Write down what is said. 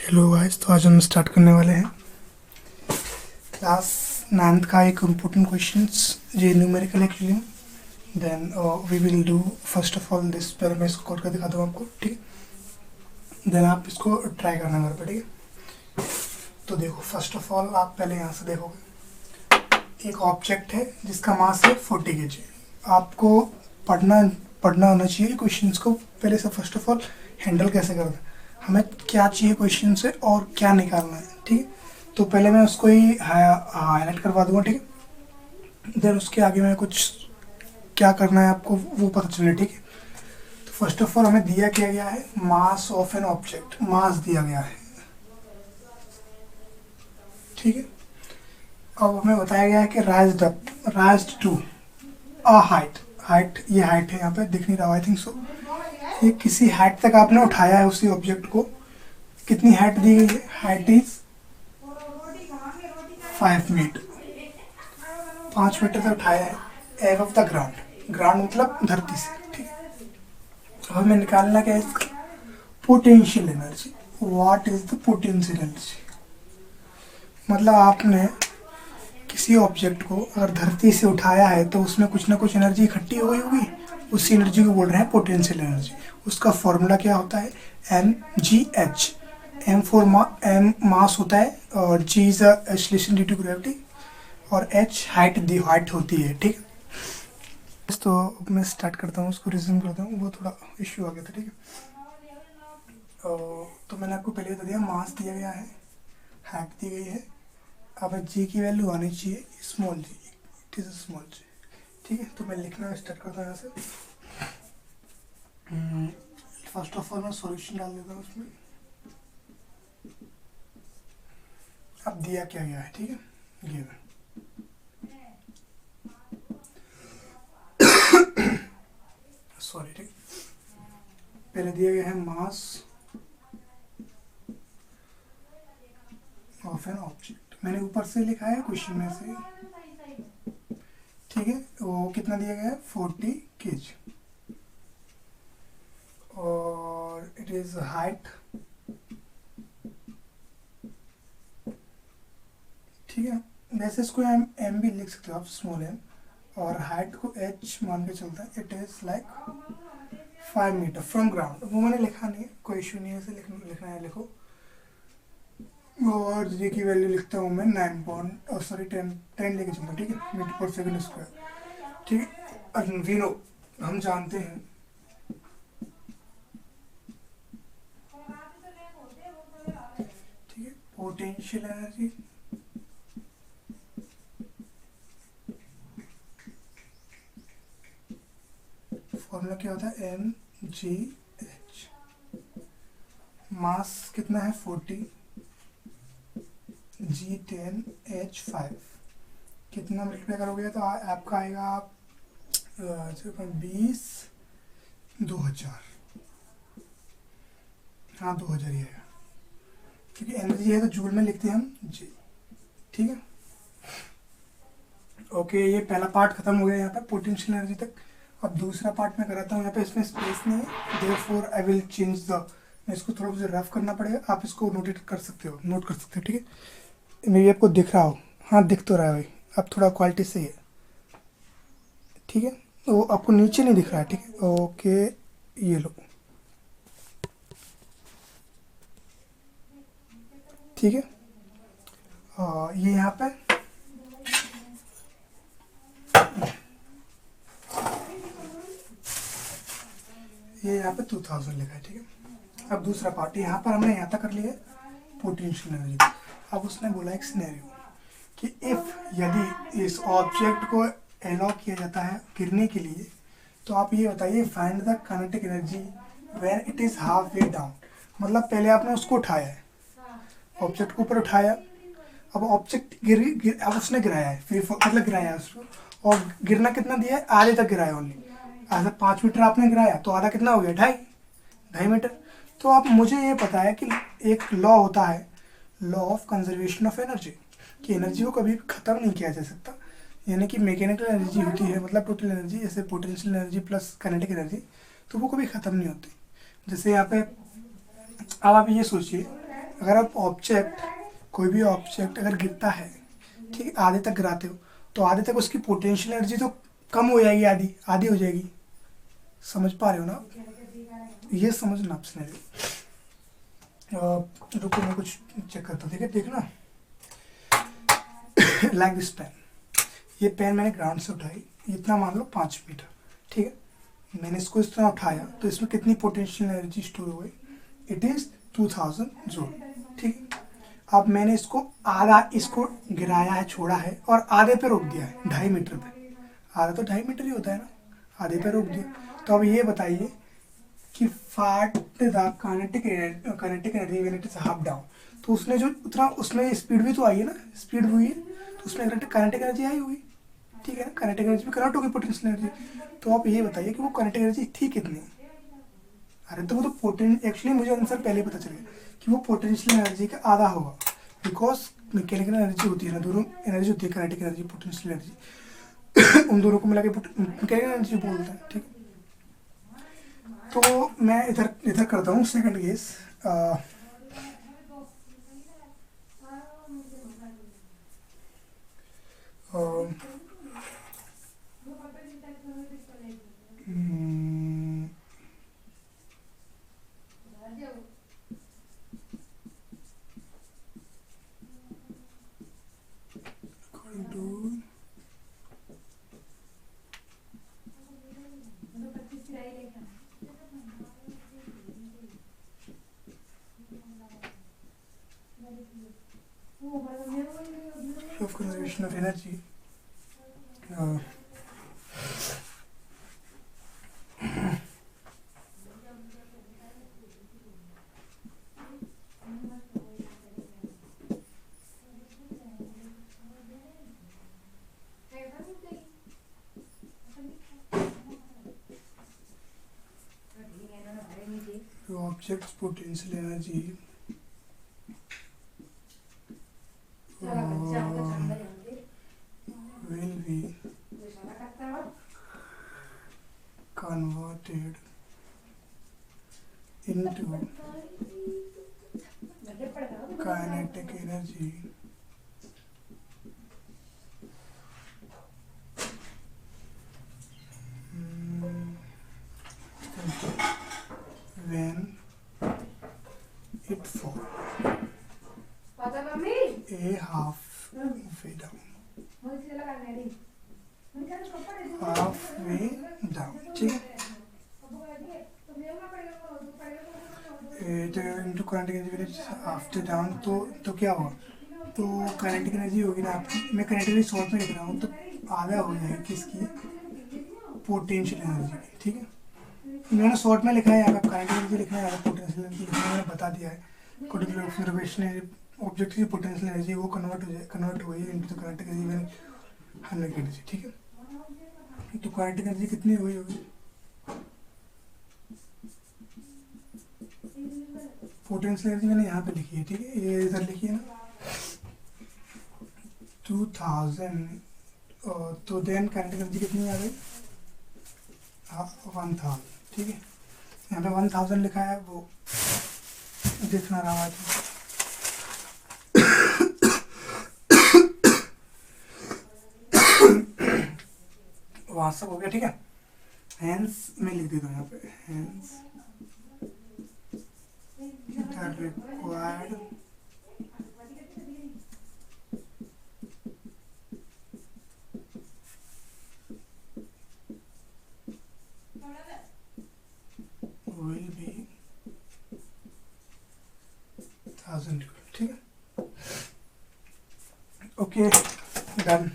Hello guys, तो आज हम स्टार्ट करने वाले हैं क्लास 9th का एक इम्पोर्टेंट क्वेश्चंस जे numerical actually. Then we will do first of all this. पहले मैं इसको करके दिखा दूँ आपको, ठीक है। देन आप इसको ट्राई करना घर पर, ठीक है। तो देखो, फर्स्ट ऑफ ऑल आप पहले यहाँ से देखोगे, एक ऑब्जेक्ट है जिसका मास है 40 kg। आपको पढ़ना होना चाहिए क्वेश्चंस को पहले से। फर्स्ट ऑफ ऑल हैंडल कैसे करना है, हमें क्या चाहिए क्वेश्चन से और क्या निकालना है, ठीक है। तो पहले मैं उसको ही हाईलाइट करवा दूंगा, ठीक है। देन उसके आगे मैं कुछ क्या करना है आपको वो पता चले, ठीक है। तो फर्स्ट ऑफ ऑल हमें दिया क्या गया है, मास ऑफ एन ऑब्जेक्ट, मास दिया गया है, ठीक है। अब हमें बताया गया है कि raised to a height. Height, ये हाइट है, यहाँ पे दिख नहीं रहा आई थिंक सो। ये किसी हाइट तक आपने उठाया है उसी ऑब्जेक्ट को। कितनी हाइट दी गई है, हाइट इज 5 मीटर, 5 मीटर से उठाया है एव ऑफ द ग्राउंड। ग्राउंड मतलब धरती से, ठीक है। अब हमें निकालना क्या है इसका, potential energy. What is the potential energy, मतलब आपने किसी ऑब्जेक्ट को अगर धरती से उठाया है तो उसमें कुछ ना कुछ एनर्जी इकट्ठी हो गई होगी, उसी एनर्जी को बोल रहे हैं पोटेंशियल एनर्जी। उसका फॉर्मूला क्या होता है, mgh। m for m mass होता है और g is acceleration due to gravity और h हाइट होती है, ठीक है। तो मैं स्टार्ट करता हूँ, उसको रिज्यूम करता हूँ, वो थोड़ा इश्यू आ गया था, ठीक है। तो मैंने आपको पहले बता दिया, मास दिया गया है, हाइट दी गई है। अब जी की वैल्यू आनी चाहिए small g, it is small g, ठीक है। तो मैं लिखना स्टार्ट करता हूँ यहाँ से। फर्स्ट ऑफ ऑल मैं सॉल्यूशन डाल देता हूँ उसमें। अब दिया क्या गया है, ठीक है, गिवन। सॉरी, ठीक। पहले दिया गया है मास ऑफ एन ऑब्जेक्ट, मैंने ऊपर से लिखा है क्वेश्चन में से, ठीक है। वो कितना दिया गया है, 40 kg और इट इज हाइट, ठीक है। वैसे इसको एम भी लिख सकते हो आप, स्मॉल एम, और हाइट को एच मान के चलता है। It is like 5 metre from ground. वो मैंने लिखा नहीं है, कोई इशू नहीं है, ऐसे लिखना है लिखो। और जी की वैल्यू लिखता हूँ मैं 10 लेके चलता हूँ, ठीक है, मीटर पर सेकंड स्क्वायर, ठीक है। वी नो, हम जानते हैं ठीक है, पोटेंशियल एनर्जी फॉर्मूला क्या होता है, mgh। मास कितना है 40, g10 h5, कितना मल्टीप्लाई करोगे तो आपका आएगा 20, 2000, हाँ 2000 ही आएगा, क्योंकि एनर्जी है तो जूल में लिखते हैं हम जी, ठीक है। ओके, ये पहला पार्ट खत्म हो गया यहाँ पे पोटेंशियल एनर्जी तक। अब दूसरा पार्ट मैं कराता हूँ, यहाँ पे इसमें स्पेस नहीं है, therefore I will change the, मैं इसको थोड़ा सा रफ करना पड़ेगा, आप इसको नोट कर सकते हो, ठीक है। मे भी आपको दिख रहा हो, हाँ दिख तो रहा है भाई, अब थोड़ा क्वालिटी सही है, ठीक है। तो आपको नीचे नहीं दिख रहा है, ठीक है, ओके। ये लो, ठीक है। ये यहाँ पे ये यहाँ पे 2000 लिखा है, ठीक है। अब दूसरा पार्ट, यहाँ पर हमने यहाँ तक कर लिया पोटेंशियल एनर्जी। अब उसने बोला एक सिनेरियो कि इफ यदि इस ऑब्जेक्ट को एलाउ किया जाता है गिरने के लिए, तो आप ये बताइए find the kinetic energy when it is half way down. मतलब पहले आपने उसको उठाया है, ऑब्जेक्ट को ऊपर उठाया, अब ऑब्जेक्ट अब उसने गिराया है, फिर मतलब गिराया है उसको, और गिरना कितना दिया है, आधे तक गिराया ओनली। आधा 5 मीटर आपने गिराया तो आधा कितना हो गया, 2.5 मीटर। तो आप मुझे ये पता है कि एक लॉ होता है, law of conservation of energy, कि एनर्जी को कभी ख़त्म नहीं किया जा सकता। यानी कि मैकेनिकल एनर्जी होती है, मतलब टोटल एनर्जी, जैसे potential energy plus kinetic energy, तो वो कभी ख़त्म नहीं होती। जैसे यहाँ पे अब आप ये सोचिए अगर आप ऑब्जेक्ट, कोई भी ऑब्जेक्ट अगर गिरता है, ठीक है, आधे तक गिराते हो तो आधे तक उसकी पोटेंशियल एनर्जी तो कम हो जाएगी, आधी आधी हो जाएगी। समझ पा रहे हो ना? ये समझना आप सिनेरियो। रुको मैं कुछ चेक करता हूँ, ठीक है, देखना। लाइक दिस पेन, ये पेन मैंने ग्राउंड से उठाई, इतना मान लो 5 मीटर, ठीक है, मैंने इसको इस तरह उठाया तो इसमें कितनी पोटेंशियल एनर्जी स्टोर हो गई? इट इज़ 2000 जूल, ठीक है। अब मैंने इसको आधा, इसको गिराया है, छोड़ा है और आधे पे रोक दिया है 2.5 मीटर पे। आधा तो 2.5 मीटर ही होता है ना, आधे पे रोक दिया। तो अब ये बताइए कि फाट the kinetic energy when it is half down, तो उसने जो उतना, उसमें स्पीड भी तो आई है ना, स्पीड हुई है तो उसमें काइनेटिक एनर्जी आई होगी, ठीक है ना, काइनेटिक एनर्जी भी कन्वर्ट होगी पोटेंशियल एनर्जी। तो आप ये बताइए कि वो काइनेटिक एनर्जी थी कितनी? अरे तो वो तो एक्चुअली मुझे आंसर पहले ही पता चल गया कि वो पोटेंशियल एनर्जी का आधा होगा, बिकॉज मैकेनिकल एनर्जी होती है ना, दोनों एनर्जी होती है, काइनेटिक एनर्जी, पोटेंशियल एनर्जी, उन दोनों को मिला के मैकेनिकल एनर्जी बोलते हैं, ठीक है। तो मैं इधर करता हूँ second case. of conservation of energy. The object's potential energy will be converted into kinetic energy when it falls a halfway down. halfway down, ठीक है। तो into kinetic energy after down, तो क्या होगा? तो काइनेटिक एनर्जी होगी ना आपकी, मैं काइनेटिक एनर्जी शॉर्ट में लिख रहा हूँ, तो आधा हो जाएगी किसकी? पोटेंशियल एनर्जी की, ठीक है। मैंने शॉर्ट में लिखा है, यहाँ पे काइनेटिक एनर्जी लिखना है, पोटेंशियल एनर्जी लिखना है, मैंने बता दिया है। अकॉर्डिंग टू ऑब्जर्वेशन ऑब्जेक्ट की पोटेंशियल एनर्जी वो कन्वर्ट हो गई into kinetic energy when 100 energy, ठीक है। तो काइनेटिक एनर्जी कितनी हुई होगी? पोटेंशियल एनर्जी मैंने यहाँ पे लिखी है, ठीक है, ये इधर लिखी है ना, 2000। तो देन काइनेटिक एनर्जी कितनी आ गई? 1000, ठीक है। यहाँ पे 1000 लिखा है, वो देखना रहा है। वहाँ सब हो गया, ठीक है। हैंस मैं लिख देता हूँ यहाँ पे, hence it are required will be 1000, ठीक है। Okay, done.